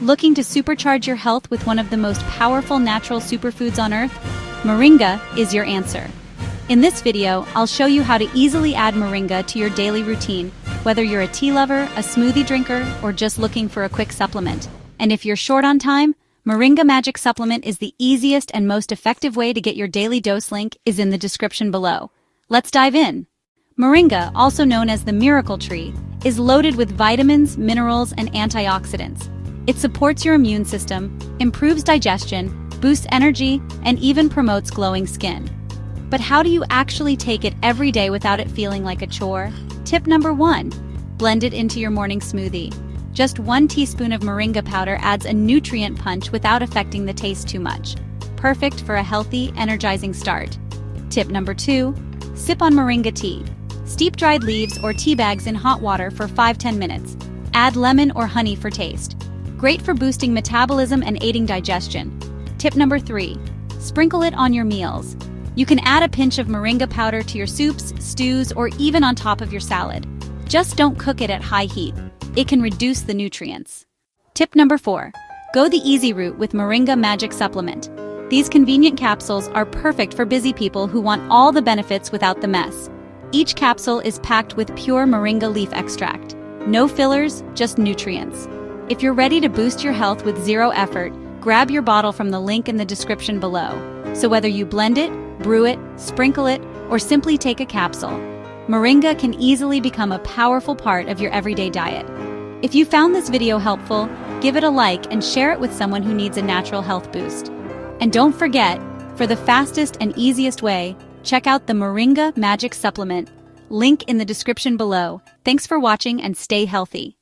Looking to supercharge your health with one of the most powerful natural superfoods on Earth? Moringa is your answer. In this video, I'll show you how to easily add moringa to your daily routine, whether you're a tea lover, a smoothie drinker, or just looking for a quick supplement. And if you're short on time, Moringa Magic Supplement is the easiest and most effective way to get your daily dose. Link is in the description below. Let's dive in. Moringa, also known as the miracle tree, is loaded with vitamins, minerals, and antioxidants. It supports your immune system, improves digestion, boosts energy, and even promotes glowing skin. But how do you actually take it every day without it feeling like a chore? Tip number 1. Blend it into your morning smoothie. Just 1 teaspoon of moringa powder adds a nutrient punch without affecting the taste too much. Perfect for a healthy, energizing start. Tip number 2. Sip on moringa tea. Steep dried leaves or tea bags in hot water for 5-10 minutes. Add lemon or honey for taste. Great for boosting metabolism and aiding digestion. Tip number 3. Sprinkle it on your meals. You can add a pinch of moringa powder to your soups, stews, or even on top of your salad. Just don't cook it at high heat. It can reduce the nutrients. Tip number 4. Go the easy route with Moringa Magic Supplement. These convenient capsules are perfect for busy people who want all the benefits without the mess. Each capsule is packed with pure moringa leaf extract. No fillers, just nutrients. If you're ready to boost your health with zero effort, grab your bottle from the link in the description below. So whether you blend it, brew it, sprinkle it, or simply take a capsule, moringa can easily become a powerful part of your everyday diet. If you found this video helpful, give it a like and share it with someone who needs a natural health boost. And don't forget, for the fastest and easiest way, check out the Moringa Magic Supplement, link in the description below. Thanks for watching and stay healthy.